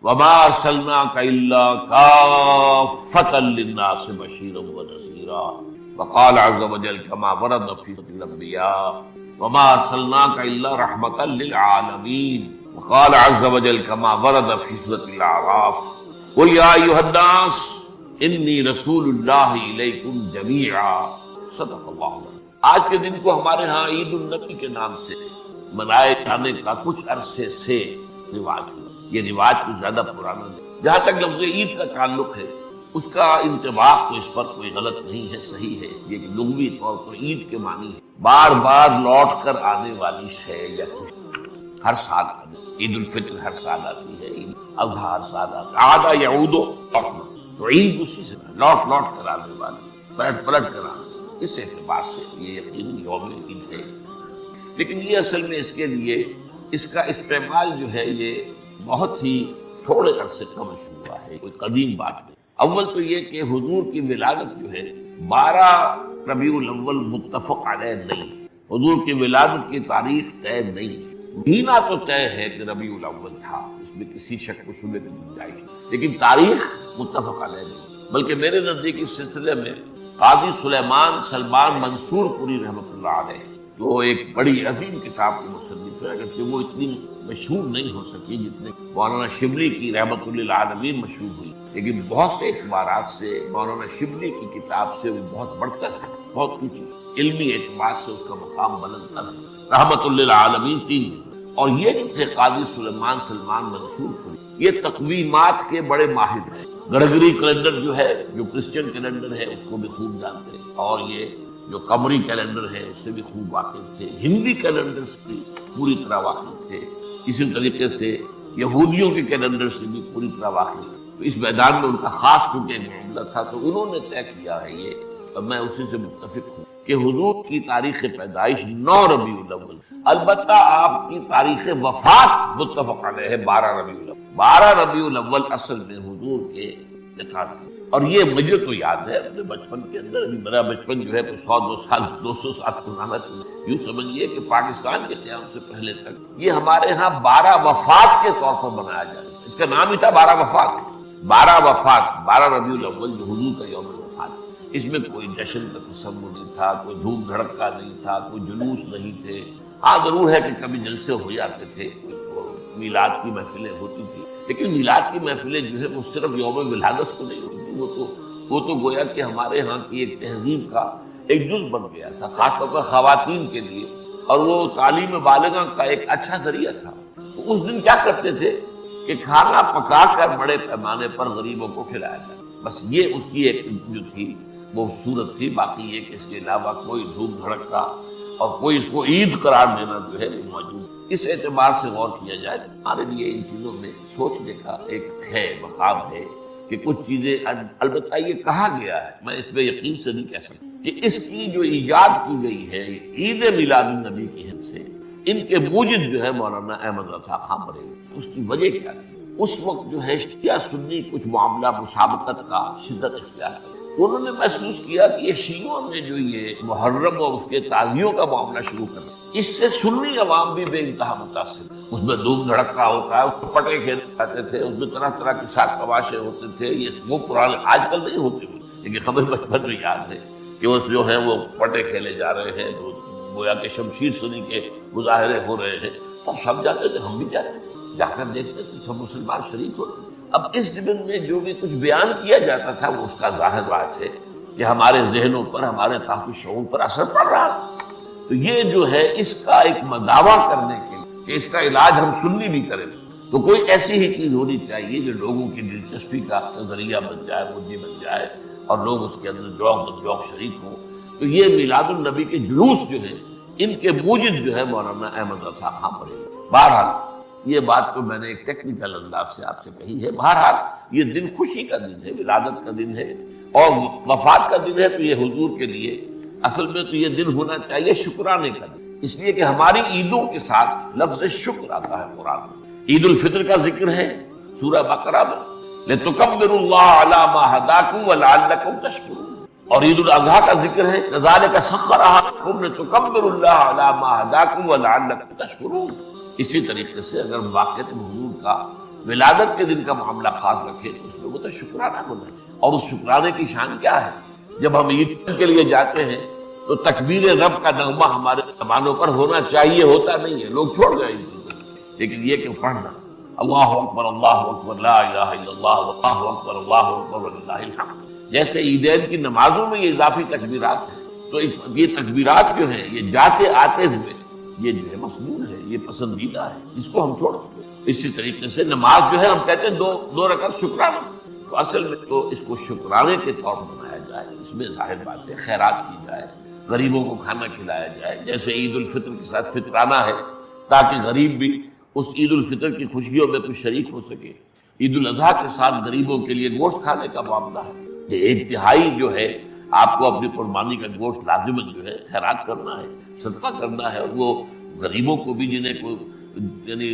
وما ارسلناک الا کافۃ للناس بشیرا ونذیرا وقال عز وجل كما ورد في الانبیاء وما ارسلناک الا رحمۃ للعالمین وقال عز وجل كما ورد في سورۃ الاعراف قل یا ایھا الناس انی رسول اللہ الیکم جمیعا صدق اللہ۔ آج کے دن کو ہمارے ہاں عید النبی کے نام سے منائے جانے کا کچھ عرصے سے رواج ہوا۔ یہ رواج کچھ زیادہ پرانا نہیں۔ جہاں تک لفظ عید کا تعلق ہے اس کا انطباق تو اس پر کوئی غلط نہیں ہے، صحیح ہے، اس لیے کہ لغوی طور پر عید کے معنی ہے بار بار لوٹ کر آنے والی شے یا خوشی، ہر سال آنے۔ عید الفطر ہر سال آتی ہے، عید الاضحیٰ ہر سال آتی ہے، عاد یعود لوٹنا، تو عید اسی سے لوٹ کر آنے والی، پلٹ کر آنے، اس اعتبار سے یہ یقینی یوم عید ہے۔ لیکن یہ اصل میں اس کے لیے اس کا استعمال جو ہے یہ بہت ہی تھوڑے عرصے کم ہوا ہے، کوئی قدیم بات نہیں۔ اول تو یہ کہ حضور کی ولادت جو ہے 12 ربیع الاول متفق علیہ نہیں، حضور کی ولادت کی تاریخ طے نہیں۔ مہینہ تو طے ہے کہ ربیع الاول تھا، اس میں کسی شک و شبے کی گنجائش نہیں، لیکن تاریخ متفق علیہ نہیں۔ بلکہ میرے نزدیک اس سلسلے میں قاضی سلیمان سلمان منصور پوری رحمۃ اللہ علیہ جو ایک بڑی عظیم کتاب کے مصنف ہے، اگرچہ وہ اتنی مشہور نہیں ہو سکی جتنے مولانا شبلی کی رحمۃ للعالمین مشہور ہوئی، لیکن بہت سے اعتبارات سے مولانا شبلی کی کتاب سے وہ بہت بڑھ کر ہے، بہت اونچی علمی اعتبار سے اس کا مقام بلند تر ہے، رحمۃ للعالمین 3۔ اور یہ جو تھے قاضی سلیمان سلمان منصور پوری، یہ تقویمات کے بڑے ماہر ہیں۔ گرگری کیلنڈر جو ہے، جو کرسچن کیلنڈر ہے، اس کو بھی خوب جانتے ہیں، اور یہ جو قمری کیلنڈر ہے اس سے بھی خوب واقف تھے، ہندی کیلنڈر کی پوری طرح واقف تھے، اسی طریقے سے یہودیوں کے کیلنڈر سے بھی پوری طرح واقف تھے۔ تو اس میدان میں ان کا خاص چونکہ ایک معاملہ تھا، تو انہوں نے طے کیا ہے یہ، اور میں اسی سے متفق ہوں کہ حضور کی تاریخ پیدائش 9 ربیع الاول، البتہ آپ کی تاریخ وفات متفق علیہ ہے 12 ربیع الاول۔ 12 ربیع الاول اصل میں حضور کے انتقال تھے، اور یہ مجھے تو یاد ہے اپنے بچپن کے اندر، ابھی میرا بچپن جو ہے تو 100 سال پرانا، یوں سمجھیے کہ پاکستان کے قیام سے پہلے تک یہ ہمارے ہاں 12 وفات کے طور پر منایا جاتا ہے۔ اس کا نام ہی تھا 12 وفات، 12 وفات، 12 ربیع الاول جو حضور کا یوم وفات۔ اس میں کوئی جشن کا تصور نہیں تھا، کوئی دھوم دھڑکا نہیں تھا، کوئی جلوس نہیں تھے۔ ہاں ضرور ہے کہ کبھی جلسے ہو جاتے تھے، میلاد کی محفلیں ہوتی تھی، لیکن میلاد کی محفلیں جو ہے وہ صرف یوم ولادت کو نہیں ہوتی، وہ تو گویا کہ ہمارے ہاں کی ایک تہذیب کا ایک جز بن گیا تھا، خاص طور پر خواتین کے لیے، اور وہ تعلیم بالغہ کا ایک اچھا ذریعہ تھا۔ تو اس دن کیا کرتے تھے کہ کھانا پکا کر بڑے پیمانے پر غریبوں کو کھلایا جاتا، بس یہ اس کی ایک جو تھی وہ صورت تھی۔ باقی یہ کہ اس کے علاوہ کوئی دھوم دھڑکا اور کوئی اس کو عید قرار دینا جو ہے وہ موجود۔ اس اعتبار سے غور کیا جائے تو ہمارے لیے ان چیزوں میں سوچنے کا ایک ہے مقام ہے کہ کچھ چیزیں، البتہ یہ کہا گیا ہے، میں اس پہ یقین سے نہیں کہہ سکتا کہ اس کی جو ایجاد کی گئی ہے عید میلاد النبی کی حد سے، ان کے موجد جو ہے مولانا احمد رضا خان بریلوی، اس کی وجہ کیا تھی؟ اس وقت جو ہے شیعہ سنی کچھ معاملہ مسابقت کا شدت اختیار کیا، انہوں نے محسوس کیا کہ یہ شیعوں نے جو یہ محرم اور اس کے تعزیوں کا معاملہ شروع کرنا، اس سے سنی عوام بھی بے انتہا متاثر، اس میں دھوم دھڑکا ہوتا ہے، اس پٹے کھیلے جاتے تھے، اس میں طرح طرح کے ساتھ تماشے ہوتے تھے، یہ وہ پرانے آج کل نہیں ہوتے ہوئے، لیکن ہمیں بچپن میں یاد ہے کہ وہ جو ہے وہ پٹے کھیلے جا رہے ہیں، تو گویا کہ شمشیر سنی کے مظاہرے ہو رہے ہیں، تو سب جاتے تھے، ہم بھی جاتے تھے، جا کر دیکھتے تھے، سب مسلمان شریک ہوتے۔ اب اس زمین میں جو بھی کچھ بیان کیا جاتا تھا وہ اس کا ظاہر بات ہے کہ ہمارے ذہنوں پر، ہمارے تحت شعور پر اثر پڑ رہا تھا۔ تو یہ جو ہے اس کا ایک دعویٰ کرنے کے لیے کہ اس کا علاج ہم سنی بھی کریں، تو کوئی ایسی ہی چیز ہونی چاہیے جو لوگوں کی دلچسپی کا ذریعہ بن جائے، مدعی بن جائے، اور لوگ اس کے اندر ذوق شریک ہوں۔ تو یہ میلاد النبی کے جلوس جو ہے، ان کے موجد جو ہے مولانا احمد رضا خان بریلوی۔ بہرحال یہ بات تو میں نے ایک ٹیکنیکل انداز سے آپ سے کہی ہے، بہرحال یہ دن خوشی کا دن ہے، ولادت کا دن ہے اور وفات کا دن ہے، تو یہ حضور کے لیے اصل میں تو یہ دن ہونا چاہیے شکرانے کا دن، اس لیے کہ ہماری عیدوں کے ساتھ لفظ شکر آتا ہے قرآن میں۔ عید الفطر کا ذکر ہے سورہ بقرہ میں، لِتُكَبِّرُوا اللَّهَ عَلَى مَا هَدَاكُمْ وَلَعَلَّكُمْ تَشْكُرُونَ، اور عید الاضحیٰ کا ذکر ہے كَذَلِكَ سَخَّرَهَا لَكُمْ لِتُكَبِّرُوا اللَّهَ عَلَى مَا هَدَاكُمْ وَلَعَلَّكُمْ تَشْكُرُونَ۔ اسی طریقے سے اگر واقعات حضور کا ولادت کے دن کا معاملہ خاص رکھے اس میں وہ تو شکرانہ ہونا ہے. اور اس شکرانے کی شان کیا ہے؟ جب ہم عید کے لیے جاتے ہیں تو تکبیر رب کا نغمہ ہمارے زبانوں پر ہونا چاہیے، ہوتا نہیں ہے، لوگ چھوڑ گئے ان چیزوں کو. لیکن یہ کہ پڑھنا اللہ اکبر لا الہ الا اللہ اللہ اکبر وللہ الحمد، جیسے عیدین کی نمازوں میں یہ اضافی تکبیرات ہیں، تو یہ تکبیرات جو ہیں یہ جاتے آتے ہوئے یہ جو ہے مسنون ہے، یہ پسندیدہ ہے، اس کو ہم چھوڑ سکتے. اسی طریقے سے نماز جو ہے ہم کہتے ہیں دو رکعت شکرانہ، تو اصل میں تو اس کو شکرانے کے طور پر بنایا جائے، اس میں ظاہر بات ہے خیرات کی جائے، غریبوں کو کھانا کھلایا جائے، جیسے عید الفطر کے ساتھ فطرانہ ہے تاکہ غریب بھی اس عید الفطر کی خوشیوں میں کچھ شریک ہو سکے. عید الاضحیٰ کے ساتھ غریبوں کے لیے گوشت کھانے کا معاملہ ہے. یہ ایک تہائی جو ہے آپ کو اپنی قربانی کا گوشت لازماً جو ہے خیرات کرنا ہے، صدقہ کرنا ہے، اور وہ غریبوں کو بھی جنہیں کو یعنی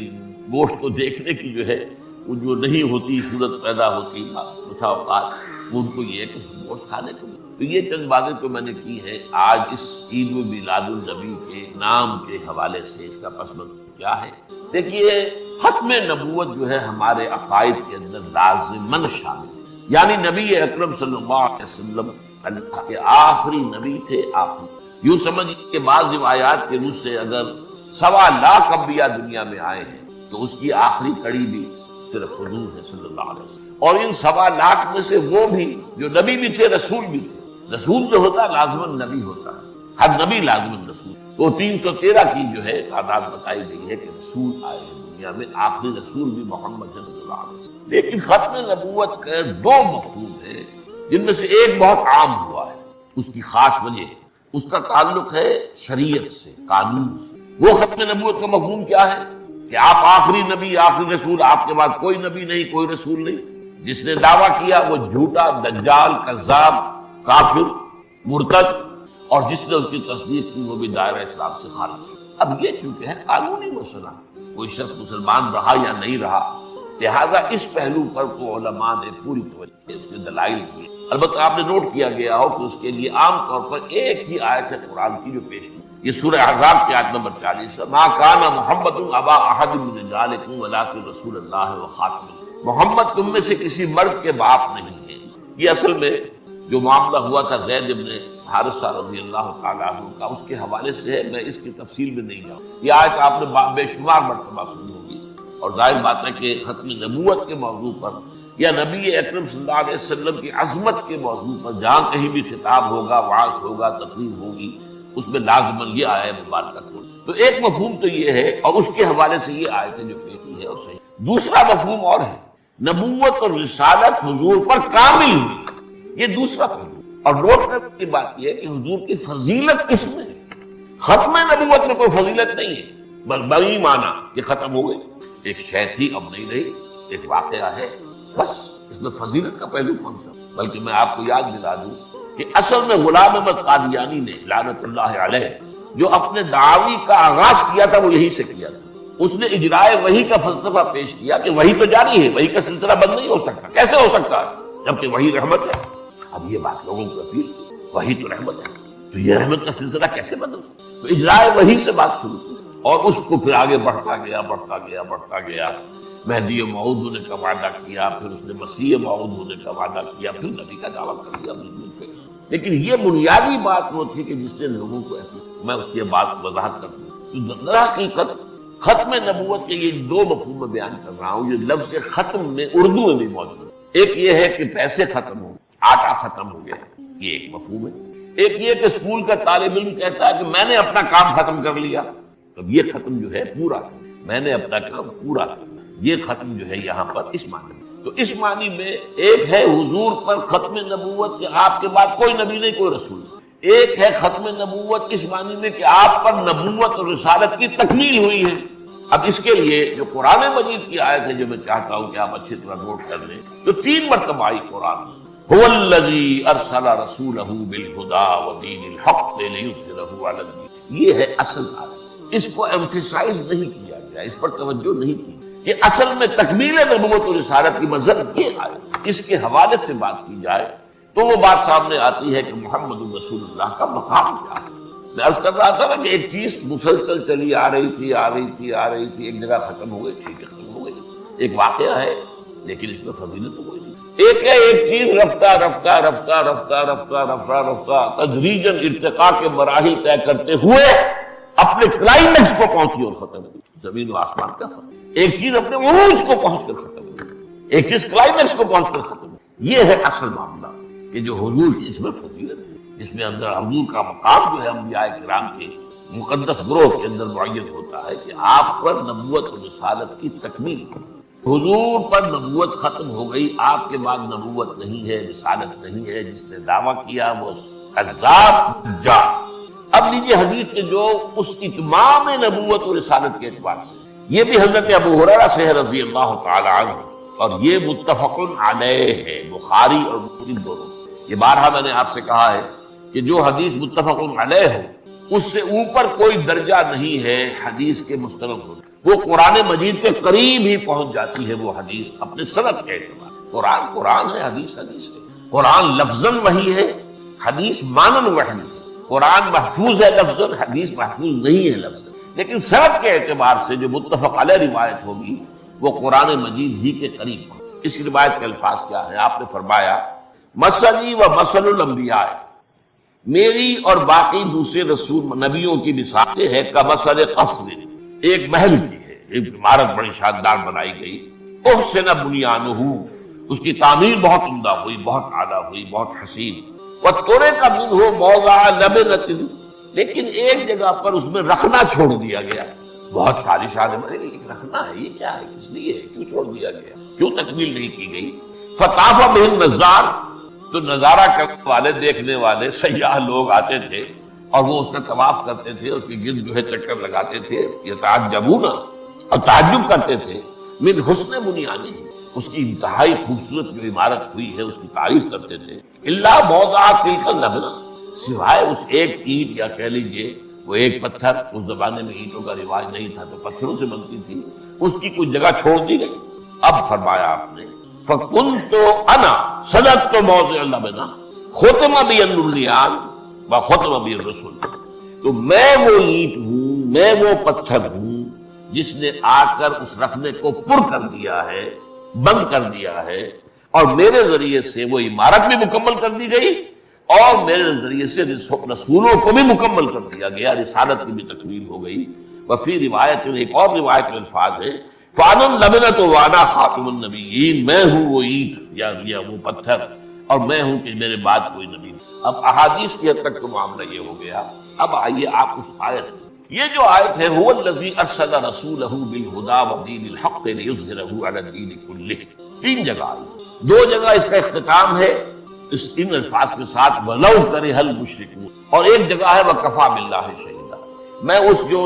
گوشت کو دیکھنے کی جو ہے وہ جو نہیں ہوتی صورت پیدا ہوتی بسا اوقات، وہ ان کو یہ ہے کہ گوشت کھانے کو. تو یہ چند باتیں تو میں نے کی ہیں آج اس عید میلاد النبی کے نام کے حوالے سے. اس کا پس منظر کیا ہے؟ دیکھیے، ختم نبوت جو ہے ہمارے عقائد کے اندر لازماً شامل ہے. یعنی نبی اکرم صلی اللہ علیہ وسلم اللہ کے آخری نبی تھے. آخری یوں سمجھیں کہ بعض روایات کے روح سے اگر 1.25 لاکھ انبیاء دنیا میں آئے ہیں تو اس کی آخری کڑی بھی صرف حضور ہے صلی اللہ علیہ وسلم. اور ان 1.25 لاکھ میں سے وہ بھی جو نبی بھی تھے، رسول بھی تھے. رسول جو ہوتا لازماً نبی ہوتا ہے، ہر نبی لازماً رسول. تو 313 کی جو ہے تعداد بتائی گئی ہے کہ رسول آئے ہیں دنیا میں، آخری رسول بھی محمد صلی اللہ علیہ وسلم. لیکن ختم نبوت کے 2 مفہوم ہیں جن میں سے ایک بہت عام ہوا ہے. اس کی خاص وجہ ہے، اس کا تعلق ہے شریعت سے، قانون سے. وہ ختم نبوت کا مفہوم کیا ہے کہ آپ آخری نبی، آخری رسول، آپ کے بعد کوئی نبی نہیں، کوئی رسول نہیں. جس نے دعویٰ کیا وہ جھوٹا، دجال، کذاب، کافر، مرتد، اور جس نے اس کی تصدیق کی وہ بھی دائرہ اسلام سے خارج. اب یہ چونکہ ہے قانونی مسئلہ، کوئی شخص مسلمان رہا یا نہیں رہا، لہذا اس پہلو پر تو علماء نے پوری توجہ اس کے دلائل دیے. البتہ آپ نے نوٹ کیا گیا ہو کہ اس کے لیے عام طور پر ایک ہی آیت ہے قرآن کی جو پیش کی. یہ سورہ احزاب کی آیت نمبر 40 ہے. ما کان محمد ابا احد من رجالکم ولکن رسول اللہ وخاتم النبیین. محمد تم میں سے کسی مرد کے باپ نہیں ہے. یہ اصل میں جو معاملہ ہوا تھا زید ابن حارثہ رضی اللہ تعالیٰ عنہ کا، اس کے حوالے سے ہے، میں اس کی تفصیل میں نہیں جاؤں. یہ آیت آپ نے بے شمار مرتبہ سنی ہوگی، اور ظاہر بات ہے کہ ختم نبوت کے موضوع پر یا نبی اکرم صلی اللہ علیہ وسلم کی عظمت کے موضوع پر جہاں کہیں بھی خطاب ہوگا، وعظ ہوگا، تقریر ہوگی، اس میں لازماً یہ آیت مبارکہ کھول. تو ایک مفہوم تو یہ ہے، اور اس کے حوالے سے یہ آیت جو پیش کی ہے اور صحیح. دوسرا مفہوم اور ہے، نبوت اور رسالت حضور پر کامل ہوئی. یہ دوسرا پہلو. اور نوٹ کرنے کی بات یہ ہے کہ حضور کی فضیلت کس میں ہے؟ ختم نبوت میں کوئی فضیلت نہیں ہے، بس بڑی معنی کہ ختم ہو گئی، ایک شے تھی اب نہیں رہی، ایک واقعہ ہے، بس. اس میں فضیلت کا پہلو کون سا؟ بلکہ میں آپ کو یاد دلا دوں کہ اصل میں غلام احمد قادیانی نے لعنت اللہ علیہ جو اپنے دعوی کا آغاز کیا تھا وہ یہی سے کیا تھا. اس نے اجرائے وحی کا فلسفہ پیش کیا کہ وحی تو جاری ہے، وحی کا سلسلہ بند نہیں ہو سکتا. کیسے ہو سکتا ہے جبکہ وحی رحمت ہے؟ اب یہ بات لوگوں کو اپیل کی، وحی تو رحمت ہے، تو یہ رحمت کا سلسلہ کیسے بند ہو سکتا؟ تو اجرائے وحی سے بات شروع کی، اور اس کو پھر آگے بڑھتا گیا. مہدی موعود ہونے کا وعدہ کیا، پھر اس نے مسیح موعود ہونے کا وعدہ کیا، پھر نبی کا دعویٰ کر دیا بالکل سے. لیکن یہ بنیادی بات وہ تھی کہ جس نے لوگوں کو میں اس کی بات وضاحت کرتا ہوں. در حقیقت ختم نبوت کے یہ 2 مفہوم میں بیان کر رہا ہوں. یہ لفظ ختم میں اردو میں بھی موجود ہے. ایک یہ ہے کہ پیسے ختم ہو، آٹا ختم ہو گیا، یہ ایک مفہوم ہے. ایک یہ کہ اسکول کا طالب علم کہتا ہے کہ میں نے اپنا کام ختم کر لیا. تو یہ ختم جو ہے پورا، میں نے اپنا کام پورا کرنا، یہ ختم جو ہے یہاں پر اس معنی میں. تو اس معنی میں ایک ہے حضور پر ختم نبوت کہ آپ کے بعد کوئی نبی نہیں، کوئی رسول نہیں. ایک ہے ختم نبوت اس معنی میں کہ آپ پر نبوت اور رسالت کی تکمیل ہوئی ہے. اب اس کے لیے جو قرآن مجید کی آیت ہے جو میں چاہتا ہوں کہ آپ اچھی طرح نوٹ کر لیں، جو 3 مرتبہ آئی قرآن میں، هو الذی ارسل رسولہ بالہدی ودین الحق لیظہرہ علی الدین. یہ ہے اصل آیت. اس کو ایمفیسائز نہیں کیا گیا، اس پر توجہ نہیں کی کہ اصل میں تکمیل نبوت و رسالت کی مذہب یہ آئے. اس کے حوالے سے بات کی جائے تو وہ بات سامنے آتی ہے کہ محمد رسول اللہ کا مقام کیا ہے. میں عرض کر رہا تھا نا کہ ایک چیز مسلسل چلی آ رہی تھی، ایک جگہ ختم ہو گئی، ٹھیک ہے ختم ہو گئی. ایک واقعہ ہے لیکن اس میں فضیلت تو کوئی نہیں. ایک ہے ایک چیز رفتہ رفتہ رفتہ رفتہ رفتہ رفتہ رفتہ تدریجاً ارتقاء کے مراحل طے کرتے ہوئے اپنے کلائمیکس کو پہنچی اور ختم ہوئی. زمین و آسمان کا فرق. ایک چیز اپنے عروج کو پہنچ کر ختم ہوئی, ایک چیز کلائمیکس کو پہنچ کر ختم ہوئی. یہ ہے اصل معاملہ کہ جو حضور کی اس میں فضیلت ہے, جس میں اندر حضور کا مقام جو ہے انبیاء کرام کے مقدس گروہ کے اندر معین ہوتا ہے کہ آپ پر نبوت اور رسالت کی تکمیل. حضور پر نبوت ختم ہو گئی, آپ کے بعد نبوت نہیں ہے, رسالت نہیں ہے. جس نے دعویٰ کیا وہ کذاب جا. اب لیجیے حدیث کے جو اس اتمام نبوت اور رسالت کے اعتبار سے, یہ بھی حضرت ابو ہریرہ سے ہے رضی اللہ تعالی عنہ, اور یہ متفق علیہ ہے, بخاری اور مسلم دونوں. یہ بارہا میں نے آپ سے کہا ہے کہ جو حدیث متفق علیہ ہو اس سے اوپر کوئی درجہ نہیں ہے حدیث کے مستند ہونے. وہ قرآن مجید کے قریب ہی پہنچ جاتی ہے وہ حدیث اپنے سند کے اعتبار. قرآن قرآن ہے, حدیث حدیث ہے. قرآن لفظاً وحی ہے, حدیث مانن وحی ہے. قرآن محفوظ ہے لفظاً, حدیث محفوظ نہیں ہے لفظاً. لیکن سند کے اعتبار سے جو متفق علیہ روایت ہوگی وہ قرآن مجید ہی کے قریب ہے. اس روایت کے الفاظ کیا ہے؟ آپ نے فرمایا مثلی و مثل الانبیاء, میری اور باقی دوسرے رسول نبیوں کی مثال ہے کمثل قصر, ایک محل کی ہے, ایک عمارت بڑی شاندار بنائی گئی. احسن بنیانہ, اس کی تعمیر بہت عمدہ ہوئی, بہت اعلیٰ ہوئی, بہت حسین. وَتُرِكَ مِنْهُ مَوْضِعَ لَبْنَةٍ, لیکن ایک جگہ پر اس میں رکھنا چھوڑ دیا گیا. بہت شان رکھنا ہے, یہ کیا ہے, کس لیے ہے, کیوں چھوڑ دیا گیا, کیوں تکمیل نہیں کی گئی؟ فَطَافَ بِهِ النَّظَّارُ, تو نظارہ کرنے والے, دیکھنے والے سیاح لوگ آتے تھے اور وہ اس کا طواف کرتے تھے, اس کے گرد جو ہے چکر لگاتے تھے. یتعجبون, اور تعجب کرتے تھے. من حسن بنیانہ, اس کی انتہائی خوبصورت جو عمارت ہوئی ہے اس کی تعریف کرتے تھے. الا موضع تلک اللبنہ, سوائے اس ایک اینٹ, یا کہہ لیجیے وہ ایک پتھر, اس زمانے میں اینٹوں کا رواج نہیں تھا تو پتھروں سے بنتی تھی, اس کی کوئی جگہ چھوڑ دی گئی. اب فرمایا آپ نے فَكُنْتُ أَنَا صَدَدْتُ مَوْضِعَ اللَّبْنَةِ خُتِمَ بِي النُّرْيَانُ وَخُتِمَ بِي الرُّسُلُ, تو میں وہ اینٹ ہوں, میں وہ پتھر ہوں جس نے آ کر اس رکھنے کو پر کر دیا ہے, بند کر دیا ہے, اور میرے ذریعے سے وہ عمارت بھی مکمل کر دی گئی اور میرے ذریعے سے رسولوں کو بھی مکمل کر دیا گیا, رسالت کی بھی تکمیل ہو گئی. وفی روایت, ایک اور روایت کے الفاظ ہے فَأَنَا اللَّبْنَةُ وَأَنَا خَاتِمُ النَّبِيِّينَ, میں ہوں وہ اینٹ یا وہ پتھر اور میں ہوں کہ میرے بعد کوئی نبی نہیں. اب احادیث کی حد تک تو معاملہ یہ ہو گیا. اب آئیے آپ اس آیت, یہ جو آیت ہے هُوَ الَّذِي أَرْسَلَ رَسُولَهُ بِالْهُدَىٰ وَدِينِ الْحَقِّ لِيُظْهِرَهُ عَلَى الدِّينِ كُلِّهِ, تین جگہ آئی. دو جگہ اس کا اختتام ہے ان الفاظ کے ساتھ وَلَوْ كَرِهَ الْمُشْرِكُونَ, اور ایک جگہ ہے وَكَفَىٰ بِاللَّهِ شَهِيدًا. میں اس جو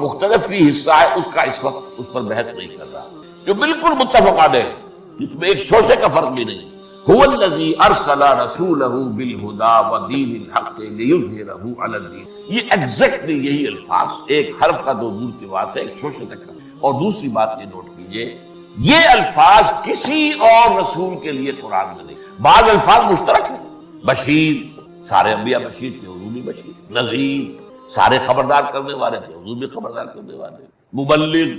مختلف فی حصہ ہے اس کا اس وقت اس پر بحث نہیں کر رہا, جو بالکل متفق علیہ ہے, جس میں ایک شوشے کا فرق بھی نہیں. هو الذی ارسل رسولہ بالہدیٰ ودین الحق لیظہرہ علی الدین, یہ ایگزیکٹلی یہی الفاظ, ایک حرف کا دو دور کی بات ہے, ایک شوشے تک کا. اور دوسری بات یہ نوٹ کیجئے, یہ الفاظ کسی اور رسول کے لیے قرآن میں نہیں. بعض الفاظ مشترک ہیں, بشیر, سارے انبیاء بشیر تھے, حضور بھی بشیر. نذیر, سارے خبردار کرنے والے تھے, حضور بھی خبردار کرنے والے. مبلغ,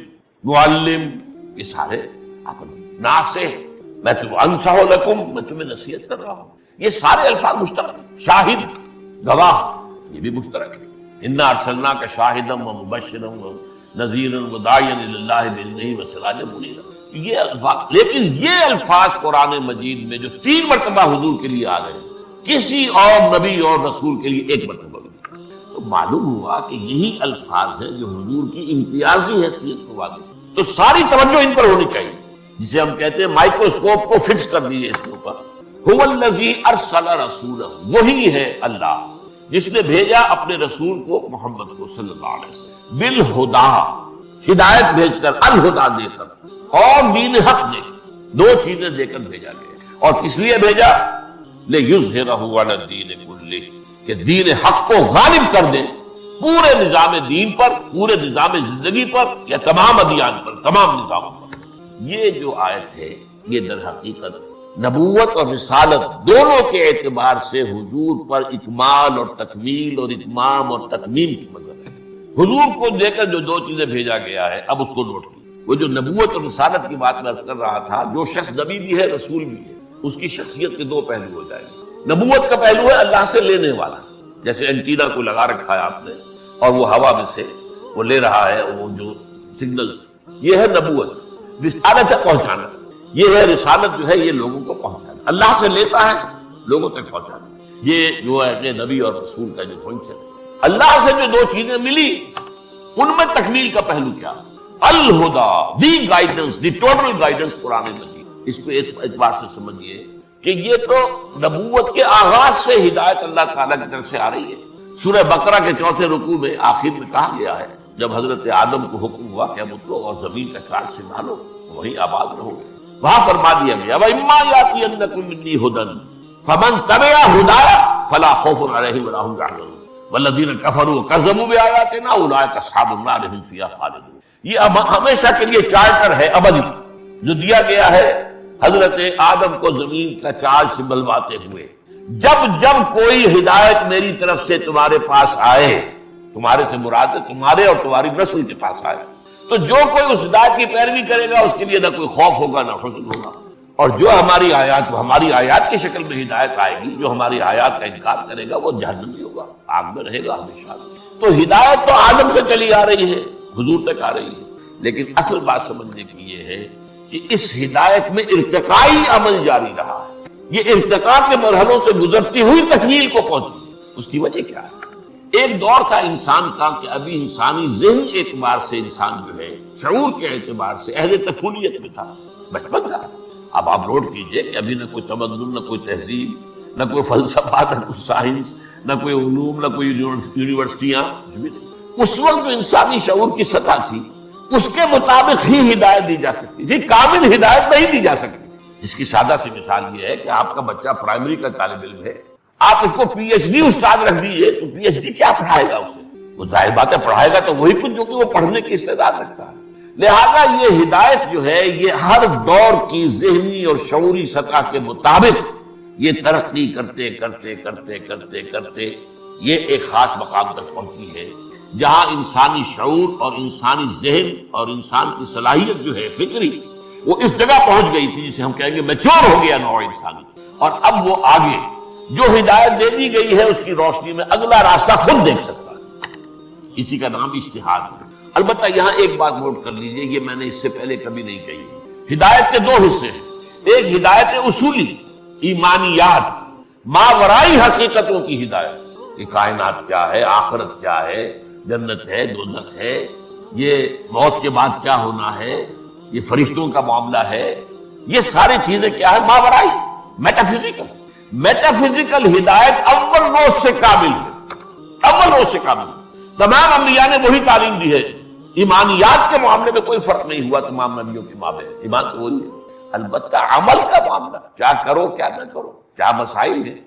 معلم, یہ سارے آپ. ناصح, میں تمہیں انصح لکم, میں تمہیں نصیحت کر رہا ہوں, یہ سارے الفاظ مشترک. شاہد, گواہ, یہ بھی مشترک. انا ارسلناک شاہدا ومبشرا ونذیرا وداعیا الی اللہ باذنہ وسراجا منیرا, یہ الفاظ. لیکن یہ الفاظ قرآن مجید میں جو 3 مرتبہ حضور کے لیے آ گئے, کسی اور نبی اور رسول کے لیے 1 مرتبہ. تو معلوم ہوا کہ یہی الفاظ ہیں جو حضور کی امتیازی حیثیت کو واضح. تو ساری توجہ ان پر ہونی چاہیے, جسے ہم کہتے ہیں مائکروسکوپ کو فکس کر دیجیے اس کے اوپر. هو الذی ارسل رسولہ, وہی ہے اللہ جس نے بھیجا اپنے رسول کو محمد کو صلی اللہ علیہ وسلم, بالہدیٰ, ہدایت بھیج کر, الہدیٰ دے کر, اور دین حق دے کر, 2 چیزیں دے کر بھیجا گیا. اور کس لیے بھیجا؟ لیظہرہ علی الدین کلہ, کہ دین حق کو غالب کر دیں پورے نظام دین پر, پورے نظام زندگی پر, یا تمام ادیان پر, تمام نظاموں پر. یہ جو آیت ہے یہ در حقیقت نبوت اور رسالت دونوں کے اعتبار سے حضور پر اکمال اور تکمیل اور اتمام اور تکمیل کی مدد ہے. حضور کو دے کر جو 2 چیزیں بھیجا گیا ہے, اب اس کو نوٹ کیجیے. وہ جو نبوت اور رسالت کی بات میں عرض کر رہا تھا، جو شخص نبی بھی ہے رسول بھی ہے، اس کی شخصیت کے دو پہلو ہو جائیں گے۔ نبوت کا پہلو ہے اللہ سے لینے والا، جیسے اینٹینا کو لگا رکھا ہے آپ نے اور وہ ہوا میں سے وہ لے رہا ہے وہ جو سگنلز، یہ ہے نبوت۔ رسالت ہے پہنچانا، یہ ہے رسالت جو ہے یہ لوگوں کو پہنچانا، اللہ سے لیتا ہے لوگوں تک پہنچانا، یہ جو ہے نبی اور رسول کا جو فنکشن ہے۔ اللہ سے جو دو چیزیں ملی ان میں تکمیل کا پہلو کیا؟ Alhuda, the guidance, the total guidance Quran Majeed. اس پہ اس اعتبار سے سمجھیے کہ یہ تو نبوت کے آغاز سے ہدایت اللہ تعالیٰ کی طرف سے آ رہی ہے۔ سورہ بقرہ کے 4 رکوع میں آخر میں کہا گیا ہے، جب حضرت آدم کو حکم ہوا کہ اب اترو اور زمین کا چارج سنبھالو، وہیں آباد رہو گے، وہاں فرما دیا گیا وَإِمَّا يَأْتِيَنَّكُم مِّنِّي هُدًى فَمَن تَبِعَ هُدَايَ فَلَا خَوْفٌ عَلَيْهِمْ وَلَا هُمْ يَحْزَنُونَ وَالَّذِينَ كَفَرُوا وَكَذَّبُوا بِآيَاتِنَا أُولَٰئِكَ أَصْحَابُ النَّارِ هُمْ فِيهَا خَالِدُونَ۔ یہ ہمیشہ کے لیے چارٹر ہے ابدی جو دیا گیا ہے حضرت آدم کو زمین کا چارج سنبھلواتے ہوئے۔ جب جب کوئی ہدایت میری طرف سے تمہارے پاس آئے، تمہارے سے مراد ہے تمہارے اور تمہاری نسل کے پاس آئے، تو جو کوئی اس ہدایت کی پیروی کرے گا اس کے لیے نہ کوئی خوف ہوگا نہ حزن ہوگا، اور جو ہماری آیات کی شکل میں ہدایت آئے گی، جو ہماری آیات کا انکار کرے گا وہ جہنمی ہوگا، آگ میں رہے گا ہمیشہ۔ تو ہدایت تو آدم سے چلی آ رہی ہے، حضور تک آ رہی ہے، لیکن اصل بات سمجھنے کی یہ ہے کہ اس ہدایت میں ارتقائی عمل جاری رہا ہے، یہ ارتقاء کے مرحلوں سے گزرتی ہوئی تکمیل کو پہنچی ہے۔ اس کی وجہ کیا ہے؟ ایک دور تھا انسان کا کہ ابھی انسانی ذہن اعتبار سے انسان جو ہے شعور کے اعتبار سے اہل طفولیت میں تھا، بچپن تھا۔ اب آپ نوٹ کیجئے کہ ابھی نہ کوئی تمدن، نہ کوئی تہذیب، نہ کوئی فلسفہ، نہ کوئی سائنس، نہ کوئی علوم، نہ کوئی یونیورسٹیاں۔ اس وقت جو انسانی شعور کی سطح تھی اس کے مطابق ہی ہدایت دی جا سکتی تھی، کامل ہدایت نہیں دی جا سکتی۔ اس کی سادہ سی مثال یہ ہے کہ آپ کا بچہ پرائمری کا طالب علم ہے، آپ اس کو پی ایچ ڈی استاد رکھ دیجئے تو پی ایچ ڈی کیا پڑھائے گا اسے؟ وہ ظاہر بات ہے پڑھائے گا تو وہی کچھ جو کہ وہ پڑھنے کی استعداد رکھتا ہے۔ لہذا یہ ہدایت جو ہے یہ ہر دور کی ذہنی اور شعوری سطح کے مطابق یہ ترقی کرتے کرتے کرتے کرتے کرتے یہ ایک خاص مقام تک پہنچی ہے، جہاں انسانی شعور اور انسانی ذہن اور انسان کی صلاحیت جو ہے فکری وہ اس جگہ پہنچ گئی تھی جسے ہم کہیں گے میچور ہو گیا نوع انسانی، اور اب وہ آگے جو ہدایت دے دی گئی ہے اس کی روشنی میں اگلا راستہ خود دیکھ سکتا ہے۔ اسی کا نام اجتہاد ہے۔ البتہ یہاں ایک بات نوٹ کر لیجئے، یہ میں نے اس سے پہلے کبھی نہیں کہی۔ ہدایت کے دو حصے ہیں، ایک ہدایت اصولی ایمانیات، ماورائی حقیقتوں کی ہدایت، یہ کائنات کیا ہے، آخرت کیا ہے، جنت ہے، دوزخ ہے، یہ موت کے بعد کیا ہونا ہے، یہ فرشتوں کا معاملہ ہے، یہ ساری چیزیں کیا ہے، ماورائی، میٹافزیکل ہدایت اول روز سے کامل ہے، اول روز سے کامل ہے۔ تمام انبیاء نے وہی تعلیم دی ہے، ایمانیات کے معاملے میں کوئی فرق نہیں ہوا تمام نبیوں کے مابین، ایمان تو وہی ہے۔ البتہ عمل کا معاملہ، کیا کرو کیا نہ کرو، کیا مسائل ہیں۔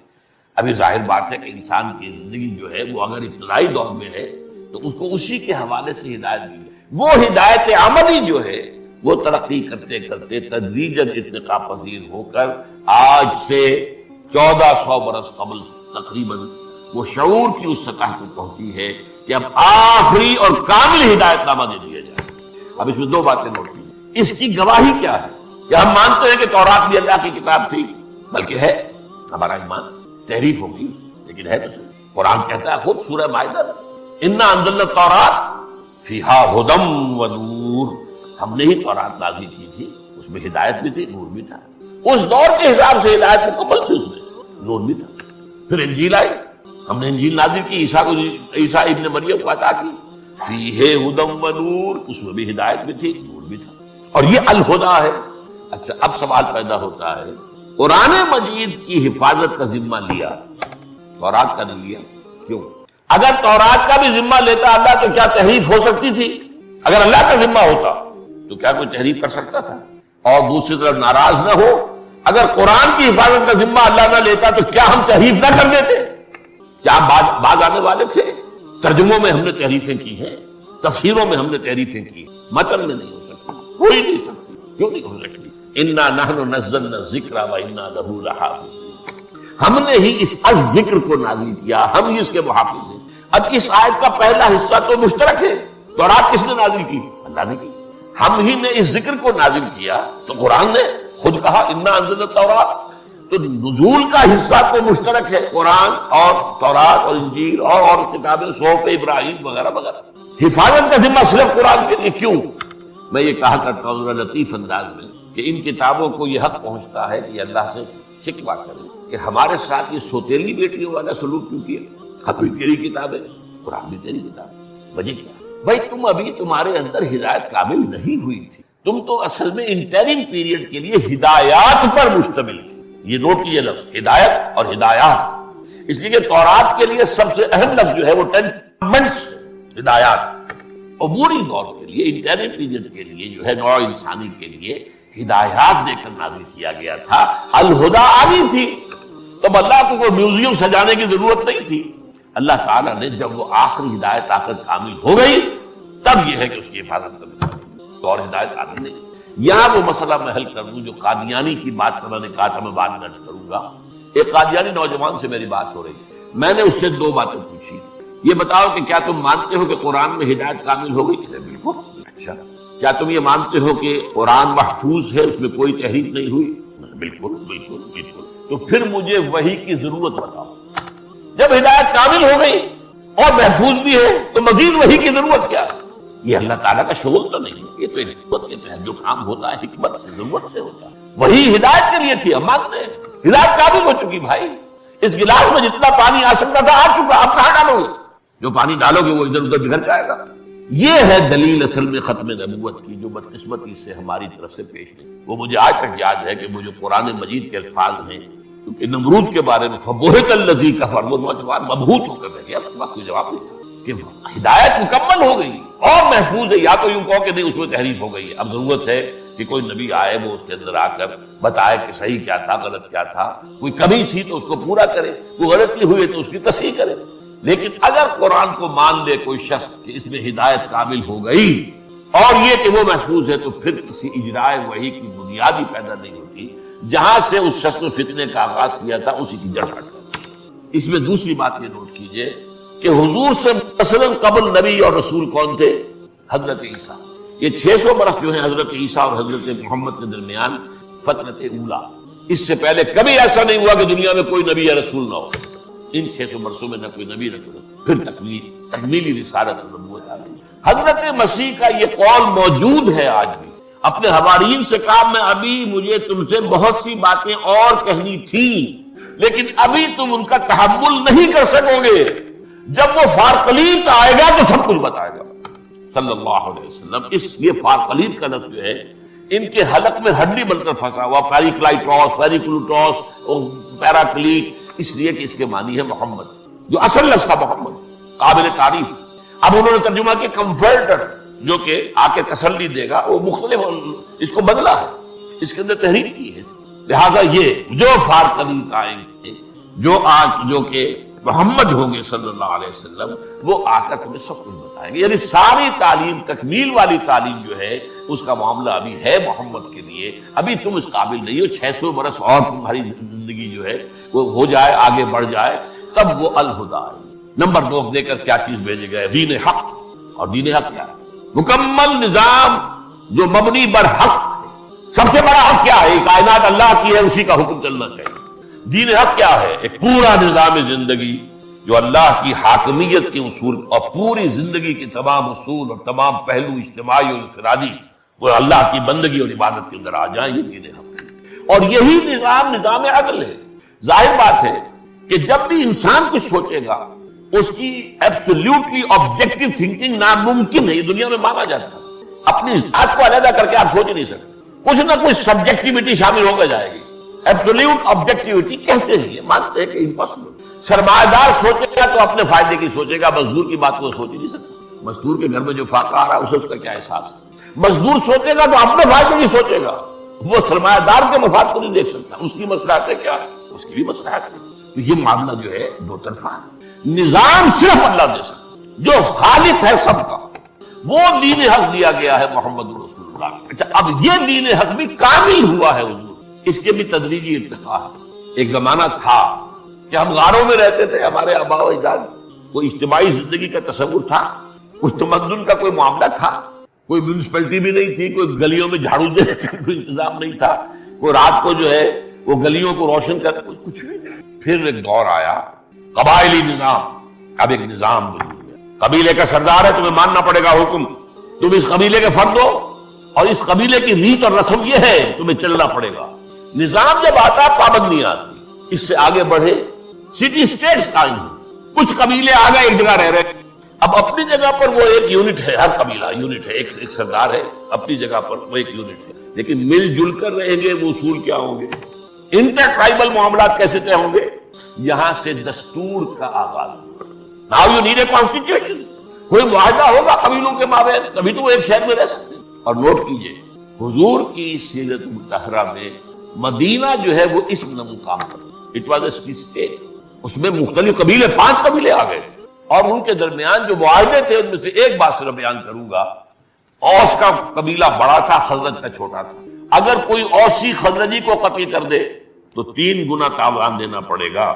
ابھی ظاہر بات ہے کہ انسان کی زندگی جو ہے وہ اگر ابتدائی دور میں ہے تو اس کو اسی کے حوالے سے ہدایت دی ہے، وہ ہدایت عملی جو ہے وہ ترقی کرتے کرتے تدریجاً ارتقاء پذیر ہو کر آج سے 1400 برس قبل تقریباً وہ شعور کی اس سطح کو پہنچی ہے کہ اب آخری اور کامل ہدایت نامہ دے دیا جائے۔ اب اس میں دو باتیں نوٹ کی، اس کی گواہی کیا ہے کہ ہم مانتے ہیں کہ تورات بھی اللہ کی کتاب تھی، بلکہ ہے، ہمارا ایمان تحریف ہوگی لیکن ہے تو صحیح۔ قرآن کہتا ہے خود سورہ مائدہ، انا انزلنا التوراۃ فیہا ھدی ونور، ہم نے ہی تورات نازل کی تھی، اس میں ہدایت بھی تھی، نور بھی تھا۔ اس دور کے حساب سے ہدایت مکمل تھی، اس میں نور بھی تھا۔ پھر انجیل آئی، ہم نے انجیل نازل کی، عیسیٰ ابن مریم کو عطا کی، فیہ ھدی ونور، اس میں بھی ہدایت بھی تھی، نور بھی تھا، اور یہ الہدیٰ ہے۔ اچھا اب سوال پیدا ہوتا ہے، قرآن مجید کی حفاظت کا ذمہ لیا، تورات کا نہیں لیا، کیوں؟ اگر تورات کا بھی ذمہ لیتا اللہ تو کیا تحریف ہو سکتی تھی؟ اگر اللہ کا ذمہ ہوتا تو کیا کوئی تحریف کر سکتا تھا؟ اور دوسری طرف ناراض نہ ہو، اگر قرآن کی حفاظت کا ذمہ اللہ نہ لیتا تو کیا ہم تحریف نہ کر دیتے؟ کیا باز آنے والے تھے؟ ترجموں میں ہم نے تحریفیں کی ہیں، تفسیروں میں ہم نے تحریفیں کی، متن میں نہیں ہو سکتی، ہو ہی نہیں سکتی۔ کیوں نہیں ہو سکتی؟ انا نحن نزلنا الذکر وانا لہ لحافظون، ہم نے ہی اس ذکر کو نازل کیا، ہم ہی اس کے محافظ ہیں۔ اب اس آیت کا پہلا حصہ تو مشترک ہے، تورات کس نے نازل کی؟ اللہ نے کی۔ ہم ہی نے اس ذکر کو نازل کیا، تو قرآن نے خود کہا انا انزلنا التوراۃ، تو نزول کا حصہ تو مشترک ہے قرآن اور تورات اور انجیل اور کتابیں صحف ابراہیم وغیرہ وغیرہ۔ حفاظت کا ذمہ صرف قرآن کے لیے کیوں؟ میں یہ کہا کرتا ہوں ذرا لطیف انداز میں کہ ان کتابوں کو یہ حق پہنچتا ہے کہ اللہ سے شکوہ کریں کہ ہمارے ساتھ یہ سوتیلی بیٹیوں والا سلوک کیوں کیا؟ اب بھی تیری کتاب ہے، قرآن بھی تیری کتاب ہے، وجہ کیا؟ بھائی تم ابھی تمہارے اندر ہدایت کامل نہیں ہوئی تھی، تم تو اصل میں انٹرم پیریڈ کے لیے ہدایات پر مشتمل تھی۔ یہ نوٹ کیجیے لفظ ہدایت اور ہدایات، اس لیے کہ تورات کے لیے سب سے اہم لفظ جو ہے وہ 10 commandments، ہدایات۔ عبوری دور کے لیے انٹرم پیریڈ کے لیے جو ہے نوع انسانی کے لیے ہدایات دے کر نازل کیا گیا تھا۔ الہدا آنی تھی، تو اللہ کو کوئی میوزیم سجانے کی ضرورت نہیں تھی۔ اللہ تعالیٰ نے جب وہ آخری ہدایت آ کر کامل ہو گئی تب یہ ہے کہ اس کی حفاظت کرنی، تو اور ہدایت آتی نہیں۔ یہاں وہ مسئلہ میں حل کر دوں جو قادیانی کی بات پر میں نے کہا تھا، میں بعد میں عرض کروں گا۔ ایک قادیانی نوجوان سے میری بات ہو رہی، میں نے اس سے 2 باتیں پوچھی، یہ بتاؤ کہ کیا تم مانتے ہو کہ قرآن میں ہدایت کامل ہو گئی؟ کہ بالکل۔ اچھا، کیا تم یہ مانتے ہو کہ قرآن محفوظ ہے، اس میں کوئی تحریف نہیں ہوئی؟ بالکل بالکل بالکل۔ تو پھر مجھے وحی کی ضرورت بتاؤ۔ جب ہدایت کامل ہو گئی اور محفوظ بھی ہے تو مزید وحی کی ضرورت کیا ہے؟ یہ اللہ تعالیٰ کا شغل تو نہیں ہے، یہ تو حکمت کے تحت جو کام ہوتا ہے حکمت سے، ضرورت سے ہوتا ہے۔ وہی ہدایت کے لیے تھی، ہم مانتے ہیں ہدایت کامل ہو چکی بھائی، اس گلاس میں جتنا پانی آ سکتا تھا آ چکا، آپ کہاں ڈالو گے؟ جو پانی ڈالو گے وہ ادھر ادھر بگڑ جائے گا۔ یہ ہے دلیل اصل میں ختم نبوت کی، جو بدقسمتی سے ہماری طرف سے پیش نہیں۔ وہ مجھے آج تک یاد ہے کہ وہ جو قرآن مجید کے الفاظ ہیں، کیونکہ نمرود کے بارے میں فبہت الذی کفر، وہ نوجوان مبہوت ہو کر رہ گیا، اس کے بعد کوئی جواب نہیں کہ ہدایت مکمل ہو گئی اور محفوظ ہے، یا تو یوں کہو کہ نہیں اس میں تحریف ہو گئی ہے۔ اب ضرورت ہے کہ کوئی نبی آئے، وہ اس کے اندر آ کر بتائے کہ صحیح کیا تھا، غلط کیا تھا، کوئی کمی تھی تو اس کو پورا کرے، کوئی غلطی ہوئی تو اس کی تصحیح کرے۔ لیکن اگر قرآن کو مان لے کوئی شخص کہ اس میں ہدایت کامل ہو گئی اور یہ کہ وہ محفوظ ہے، تو پھر کسی اجراء وحی کی بنیاد ہی پیدا نہیں ہوتی، جہاں سے اس شخص نے فتنے کا آغاز کیا تھا اسی کی جڑ ہٹ جاتی۔ اس میں دوسری بات یہ نوٹ کیجئے کہ حضور سے مثلاً قبل نبی اور رسول کون تھے؟ حضرت عیسیٰ۔ یہ 600 برس جو ہیں حضرت عیسیٰ اور حضرت محمد کے درمیان فترت اولا، اس سے پہلے کبھی ایسا نہیں ہوا کہ دنیا میں کوئی نبی یا رسول نہ ہو۔ ان 600 برسوں میں نہ کوئی نبی نہ کوئی رسول، پھر تکمیلی رسالت اور نبوت آ گئی۔ حضرت مسیح کا یہ قول موجود ہے آج بھی، اپنے حواریین سے کہا میں ابھی مجھے تم سے بہت سی باتیں اور کہنی تھی، لیکن ابھی تم ان کا تحمل نہیں کر سکو گے، جب وہ فارقلیت آئے گا تو سب کچھ بتائے گا صلی اللہ علیہ وسلم۔ اس لیے فارقلیت کا لفظ جو ہے ان کے حلق میں ہڈی بن کر پھنسا ہوا، پیریکلائٹوس، پیریکلوٹوس اور پیراکلیٹ، اس لیے کہ اس کے معنی ہے محمد، جو اصل لفظ تھا محمد، قابل تعریف۔ اب انہوں نے ترجمہ کیا کمفرٹر، جو کہ آ کے تسلی دے گا، وہ مختلف اس کو بدلا ہے، اس کے اندر تحریف کی ہے۔ لہذا یہ جو فارقلیت آئیں گے، جو کہ محمد ہوں گے صلی اللہ علیہ وسلم، وہ آ کر تمہیں سب کچھ بتائیں گے۔ یعنی ساری تعلیم، تکمیل والی تعلیم جو ہے اس کا معاملہ ابھی ہے محمد کے لیے، ابھی تم اس قابل نہیں ہو۔ 600 برس اور تمہاری زندگی جو ہے وہ ہو جائے، آگے بڑھ جائے، تب وہ الہدا ہے۔ نمبر 2 دے کر کیا چیز بھیجے گئے؟ دین حق۔ اور دین حق کیا ہے؟ مکمل نظام جو مبنی بر حق ہے۔ سب سے بڑا حق کیا ہے؟ کائنات اللہ کی ہے، اسی کا حکم چلنا چاہیے۔ دین حق کیا ہے؟ ایک پورا نظام زندگی جو اللہ کی حاکمیت کے اصول اور پوری زندگی کے تمام اصول اور تمام پہلو اجتماعی اور انفرادی وہ اللہ کی بندگی اور عبادت کے اندر آ جائیں، یہ دین حق ہے۔ اور یہی نظام عدل ہے۔ ظاہر بات ہے کہ جب بھی انسان کچھ سوچے گا اس کی ایبسولوٹلی آبجیکٹو تھنکنگ ناممکن ہے، یہ دنیا میں مانا جاتا ہے۔ اپنی ذات کو علیحدہ کر کے آپ سوچ نہیں سکتے، کچھ نہ کچھ سبجیکٹیوٹی شامل ہو کر جائے گی۔ ایبسولوٹ آبجیکٹیوٹی کہتے ہیں، یہ مانتے ہیں کہ امپاسبل۔ سرمایہ دار سوچے گا تو اپنے فائدے کی سوچے گا، مزدور کی بات کو سوچ ہی نہیں سکتا۔ مزدور کے گھر میں جو فاقہ آ رہا ہے اسے اس کا کیا احساس ہے؟ مزدور سوچے گا تو اپنے فائدے کی سوچے گا، وہ سرمایہ دار کے مفاد کو نہیں دیکھ سکتا، اس کی مصلحت ہے کیا ہے، اس کی بھی مصلحت ہے۔ تو یہ معاملہ جو ہے دو طرفہ ہے۔ نظام صرف اللہ دے سکتا، جو خالق ہے سب کا، وہ دین حق دیا گیا ہے محمد رسول اللہ۔ اچھا، اب یہ دین حق بھی کامل ہوا ہے حضور، اس کے بھی تدریجی ارتقاء ہے۔ ایک زمانہ تھا کہ ہم غاروں میں رہتے تھے، ہمارے آباء و اجداد، کوئی اجتماعی زندگی کا تصور تھا، کوئی تمدن کا کوئی معاملہ تھا؟ کوئی میونسپلٹی بھی نہیں تھی، کوئی گلیوں میں جھاڑو دینے کا کوئی انتظام نہیں تھا، کوئی رات کو جو ہے وہ گلیوں کو روشن کر، کچھ بھی نہیں۔ پھر ایک دور آیا قبائلی نظام، اب ایک نظام بن گیا، قبیلے کا سردار ہے، تمہیں ماننا پڑے گا حکم، تم اس قبیلے کے فرد ہو اور اس قبیلے کی ریت اور رسم یہ ہے، تمہیں چلنا پڑے گا۔ نظام جب آتا پابندیاں آتی، اس سے آگے بڑھے سٹی اسٹیٹس قائم ہوئے، کچھ قبیلے آگے ایک جگہ رہ رہے، اب اپنی جگہ پر وہ ایک یونٹ ہے، ہر قبیلہ یونٹ ہے، ایک سردار ہے، اپنی جگہ پر وہ ایک یونٹ ہے، لیکن مل جل کر رہیں گے، وہ اصول کیا ہوں گے، انٹر ٹرائبل معاملات کیسے طے ہوں گے؟ یہاں سے دستور کا آغاز۔ Now you need a constitution, کوئی معاہدہ ہوگا قبیلوں کے مابین، تبھی تو وہ ایک شہر میں رہ سکتے ہیں۔ اور نوٹ کیجئے حضور کی سیرت مطہرہ میں مدینہ جو ہے وہ اس مقام پر، اٹ واز اے اسٹیٹ، اس میں مختلف قبیلے، 5 قبیلے آ گئے، اور ان کے درمیان جو معاہدے تھے ان میں سے ایک بات صرف بیان کروں گا۔ اوس کا قبیلہ بڑا تھا، خزرج کا چھوٹا تھا، اگر کوئی اوسی خزرجی کو قتل کر دے تو 3 گنا تاوان دینا پڑے گا،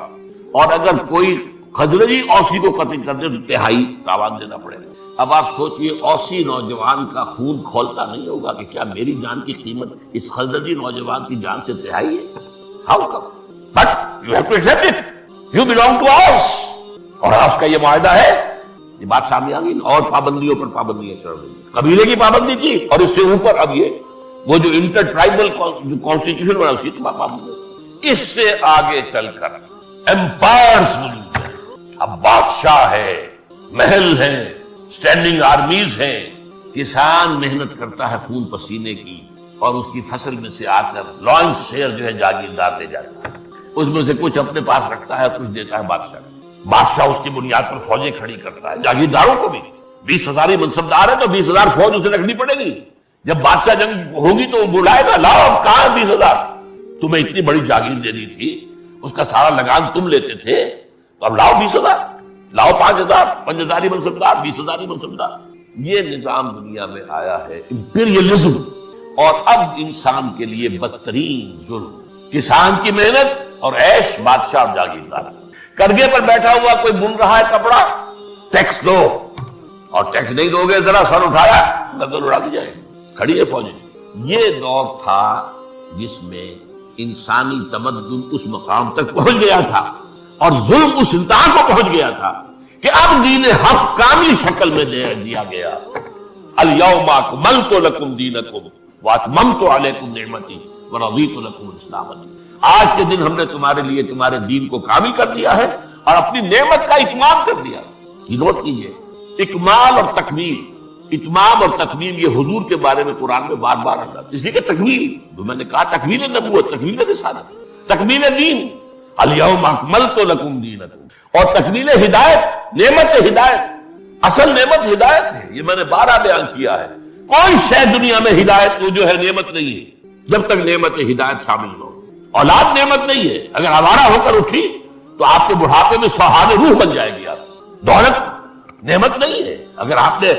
اور اگر کوئی خزرجی اوسی کو قتل کر دے تو 3.5 تاوان دینا پڑے گا۔ اب آپ سوچئے اوسی نوجوان کا خون کھولتا نہیں ہوگا کہ کیا میری جان کی قیمت اس خزرجی نوجوان کی جان سے 3.5 ہے؟ How come? But you have to accept it, you belong to us, اور اوس کا یہ معاہدہ ہے، یہ بات سامنے آ گئی، اور پابندیوں پر پابندیاں چڑھ رہی ہیں، قبیلے کی پابندی کی، اور اس سے اوپر اب یہ وہ جو انٹر ٹرائبل جو کانسٹیٹیوشن بنا اس کی پابندی۔ اس سے آگے چل کر ایمپائرز موجود ہیں، اب بادشاہ ہے، محل ہیں، اسٹینڈنگ آرمیز ہیں، کسان محنت کرتا ہے خون پسینے کی، اور اس کی فصل میں سے آ کر لانس شیئر جو ہے جاگیردار دے جاتا ہے، اس میں سے کچھ اپنے پاس رکھتا ہے، کچھ دیتا ہے بادشاہ کو، بادشاہ اس کی بنیاد پر فوجیں کھڑی کرتا ہے، جاگیرداروں کو بھی 20,000 منصبدار ہے تو 20,000 فوج اسے رکھنی پڑے گی، جب بادشاہ جنگ ہوگی تو وہ بلائے گا، لاؤ اب کہاں 20,000، تمہیں اتنی بڑی جاگیر دینی تھی، اس کا سارا لگان تم لیتے تھے، تو اب لاؤ 20,000، لاؤ 5,000، 5,000 منصبدار، 20,000 منصبدار۔ یہ نظام دنیا میں آیا ہے، امپیریلزم، اور اب انسان کے لیے بدترین ظلم، کسان کی محنت اور عیش، بادشاہ اور جاگیردار، کرگے پر بیٹھا ہوا کوئی بن رہا ہے کپڑا، ٹیکس دو، اور ٹیکس نہیں دو گے ذرا سر اٹھایا گردن اڑا دی جائے گی، کھڑی ہے فوجیں۔ یہ دور تھا جس میں انسانی تمدن اس مقام تک پہنچ گیا تھا اور ظلم اس انتہا کو پہنچ گیا تھا کہ اب دین حق کامل شکل میں دیا گیا۔ الیوم اکملت لکم دینکم واتممت علیکم نعمتی ورضیت لکم الاسلام دینا۔ آج کے دن ہم نے تمہارے لیے تمہارے دین کو کامل کر دیا ہے اور اپنی نعمت کا اتمام کر دیا۔ یہ نوٹ کیجئے، اکمال اور تکمیل، اتمام اور تکمیل، یہ حضور کے بارے میں قرآن میں بار بار آتا ہے، اس لیے کہ تکمیل، جو میں نے کہا تکمیل نبوت، تکمیل رسالت، تکمیل دین، الیوم اکملت لکم دینکم، اور تکمیل ہدایت، نعمت ہدایت، اصل نعمت ہدایت ہے، یہ میں نے 12 بیان کیا ہے۔ کوئی شے دنیا میں ہدایت جو ہے نعمت نہیں ہے جب تک نعمت ہدایت شامل نہ ہو۔ اولاد نعمت نہیں ہے، اگر آوارہ ہو کر اٹھی تو آپ کے بڑھاپے میں سوہان روح بن جائے گی۔ آپ دولت نعمت نہیں ہے، اگر آپ نے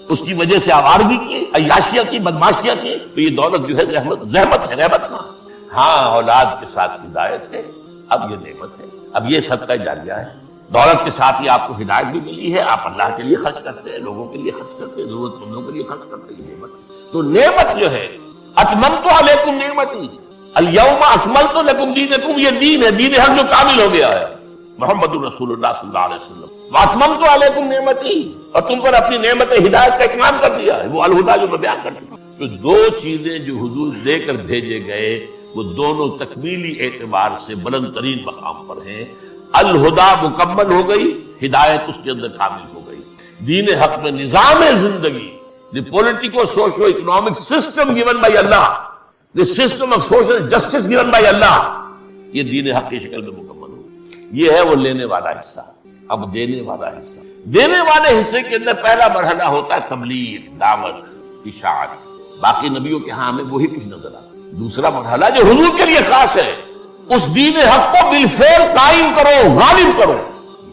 اس کی وجہ سے آوارگی کی، عیاشیاں کی، بدماشیاں کی، تو یہ دولت جو ہے زحمت ہے، رحمت نہ۔ ہاں اولاد کے ساتھ ہدایت ہے، اب یہ نعمت ہے، اب یہ صدقہ جاریہ ہے۔ دولت کے ساتھ ہی آپ کو ہدایت بھی ملی ہے، آپ اللہ کے لیے خرچ کرتے ہیں، لوگوں کے لیے خرچ کرتے ہیں، ضرورت مندوں کے لیے خرچ کرتے ہیں، یہ نعمت۔ تو نعمت جو ہے اتممت علیکم نعمتی، الیوم اکملت لکم دینکم، یہ دین ہے، دین حق جو کامل ہو گیا ہے، محمد رسول اللہ صلی اللہ علیہ وسلم، واتممت علیکم نعمتی، اور تم پر اپنی نعمت ہدایت کا اتمام کر دیا ہے، وہ الہدیٰ جو میں بیان کر چکا ہوں۔ تو 2 چیزیں جو حضور دے کر بھیجے گئے وہ دونوں تکمیلی اعتبار سے بلند ترین مقام پر ہیں۔ الہدیٰ مکمل ہو گئی، ہدایت اس کے اندر کامل ہو گئی۔ دین حق میں نظام زندگی، the political socio-economic system given by Allah, the system of social justice given by Allah، یہ دین حق کی شکل میں مکمل ہو۔ یہ ہے وہ لینے والا حصہ۔ اب دینے والا حصہ، دینے والے حصے کے اندر پہلا مرحلہ ہوتا ہے تبلیغ، دعوت، اشاعت۔ باقی نبیوں کے ہاں ہمیں وہی کچھ نظر آتا۔ دوسرا مرحلہ جو حضور کے لیے خاص ہے، اس دین حق کو بالفعل قائم کرو، غالب کرو۔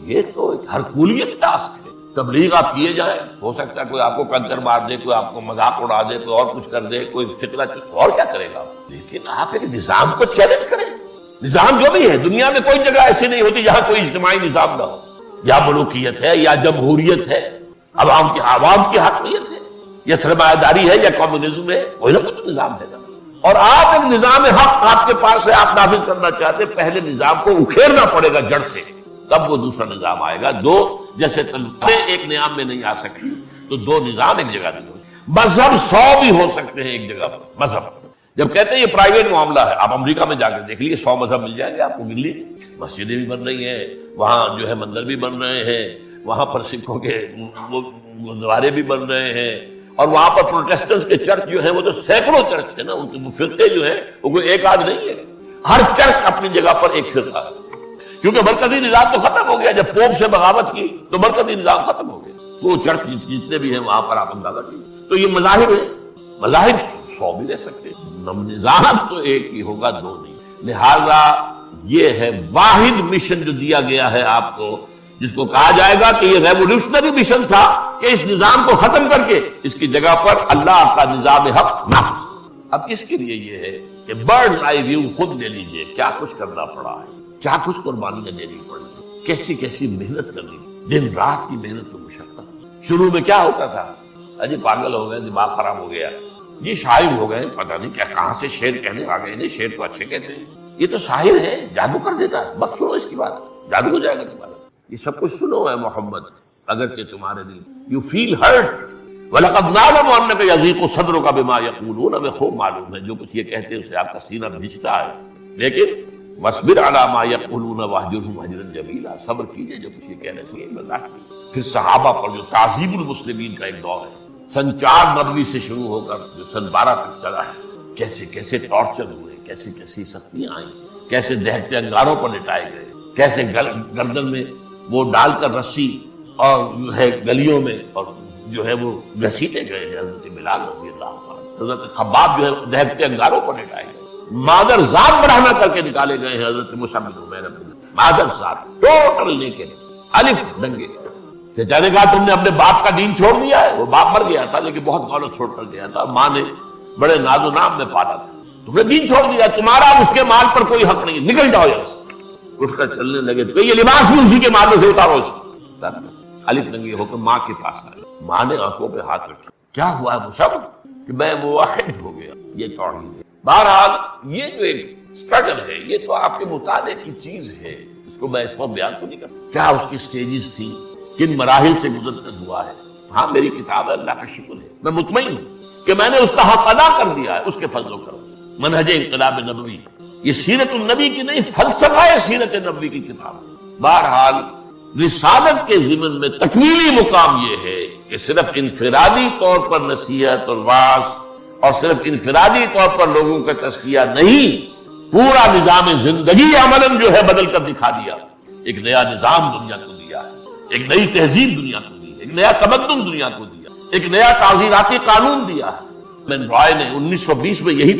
یہ تو ایک ہرکولیت ٹاسک ہے۔ تبلیغ آپ کیے جائیں، ہو سکتا ہے کوئی آپ کو کنکر مار دے، کوئی آپ کو مذاق اڑا دے، کوئی اور کچھ کر دے، کوئی فکرہ، اور کیا کرے گا، لیکن آپ ایک نظام کو چیلنج کریں۔ نظام جو بھی ہے، دنیا میں کوئی جگہ ایسی نہیں ہوتی جہاں کوئی اجتماعی نظام نہ ہو، یا ملوکیت ہے یا جمہوریت ہے، عوام کی حاکمیت ہے، یا سرمایہ داری ہے یا کمیونزم ہے، کوئی نہ کچھ نظام ہے گا. اور آپ ایک نظام حق آپ کے پاس ہے، آپ نافذ کرنا چاہتے ہیں، پہلے نظام کو اکھیرنا پڑے گا جڑ سے، تب وہ دوسرا نظام آئے گا. دو جیسے تلواریں ایک نظام میں نہیں آ سکتی تو دو نظام ایک جگہ نہیں ہو سکتے. مذہب 100 بھی ہو سکتے ہیں ایک جگہ پر. مذہب جب کہتے ہیں یہ پرائیویٹ معاملہ ہے، آپ امریکہ میں جا کے دیکھ لیجیے 100 مذہب مل جائیں گے آپ کو. مل لیجیے، مسجدیں بھی بن رہی ہیں وہاں، جو ہے مندر بھی بن رہے ہیں وہاں پر، سکھوں کے گردوارے بھی بن رہے ہیں، اور وہاں پر پروٹیسٹنٹس کے چرچ جو ہیں وہ تو سینکڑوں چرچ ہیں نا، ان کے فرقے جو ہیں وہ کوئی ایک آدھ نہیں ہے. ہر چرچ اپنی جگہ پر ایک فرقہ ہے، کیونکہ مرکزی نظام تو ختم ہو گیا. جب پوپ سے بغاوت کی تو مرکزی نظام ختم ہو گیا. وہ چرچ جتنے بھی ہیں وہاں پر آپ اندازہ کیجیے. تو یہ مذاہب ہیں، مذاہب 100 بھی رہ سکتے ہیں، نظام تو ایک ہی ہوگا، دو نہیں. لہذا یہ ہے واحد مشن جو دیا گیا ہے آپ کو، جس کو کہا جائے گا کہ یہ ریولیوشنری مشن تھا کہ اس نظام کو ختم کر کے اس کی جگہ پر اللہ کا نظام حق نافذ. اب اس کے لیے یہ ہے کہ برڈز آئی ویو خود لے لیجئے، کیا کچھ کرنا پڑا ہے، کیا کچھ قربانیاں دینی پڑی، کیسی کیسی محنت کرنی، دن رات کی محنت و مشقت. شروع میں کیا ہوتا تھا، اجی پاگل ہو گئے، دماغ خراب ہو گیا، یہ شاعر ہو گئے، پتہ نہیں کیا کہاں سے شعر کہنے آ گئے. شعر تو اچھے کہتے ہیں، یہ تو شاعر ہے، جادو کر دیتا ہے. بس سنو اس کی بات، جادو ہو جائے گا تمہارا. یہ سب کچھ سنو ہے محمد، اگرچہ تمہارے دل یو فیل ہرٹ. وَلَقَدْ نَعْلَمُ أَنَّكَ يَضِيقُ صَدْرُكَ بِمَا يَقُولُونَ. ہمیں خوب معلوم ہے جو کچھ یہ کہتے ہیں اسے آپ کا سینہ بھیجتا ہے، لیکن وَاصْبِرْ عَلَىٰ مَا يَقُولُونَ وَاهْجُرْهُمْ هَجْرًا جَمِيلًا. صبر کیجئے جو کچھ یہ کہنے سے برداشت کیجئے. پھر صحابہ پر جو تعذیب المسلمین کا ایک دور ہے، سن 4 نبوی سے شروع ہو کر جو سن 12 تک چلا ہے، کیسے کیسے ٹارچر ہوئے، کیسی کیسی سختیاں آئیں، کیسے دہتے انگاروں پر لٹائے گئے، کیسے گردن میں وہ ڈال کر رسی اور جو ہے گلیوں میں اور جو ہے وہ گھسیٹے گئے ہیں. حضرت بلال رضی اللہ عنہ، حضرت خباب جو ہے دہتے انگاروں پر لٹائے گئے، مادر ذات بڑھانا کر کے نکالے گئے ہیں. حضرت مصعب بن عمیر مادر ذات ٹوٹل نیکڈ، الف ننگے. چچا نے کہا تم نے اپنے باپ کا دین چھوڑ دیا ہے. وہ باپ مر گیا تھا لیکن بہت دولت چھوڑ کر گیا تھا، ماں نے بڑے ناز و نام میں پالا تھا. تم نے دین چھوڑ دیا، تمہارا اس کے مال پر کوئی حق نہیں، نکل جاؤ یہاں سے. اٹھ کر چلنے لگے تو یہ لباس بھی اسی کے مالوں سے اتارو. الف ننگے ہو کر ماں کے پاس آئے. ماں نے آنکھوں پہ ہاتھ رکھا. کیا ہوا ہے مصعب؟ کہ میں موحد ہو گیا. یہ توحید ہے. بہرحال یہ جو ایک اسٹرگل ہے یہ تو آپ کے مطالعے کی چیز ہے، اس کو میں اس وقت بیان تو نہیں کر سکتا. کیا اس کی سٹیجز تھی، کن مراحل سے گزر کر ہوا ہے. ہاں میری کتاب ہے، اللہ کا شکر ہے، میں مطمئن ہوں کہ میں نے اس کا حق ادا کر دیا ہے اس کے فضل و کرم. منہج انقلاب نبوی، یہ سیرت النبی کی نہیں، فلسفہ سیرت نبوی کی کتاب. بہرحال رسالت کے ضمن میں تکمیلی مقام یہ ہے کہ صرف انفرادی طور پر نصیحت اور واعظ اور صرف انفرادی طور پر لوگوں کا تزکیہ نہیں، پورا نظام زندگی عملاً جو ہے بدل کر دکھا دیا. ایک نیا نظام دنیا کو دیا ہے، ایک نئی تہذیب دنیا کو دی ہے، ایک نیا تمدن دنیا کو دیا، ایک نیا تعزیراتی قانون دیا ہے. من رائے نے 1920 میں یہی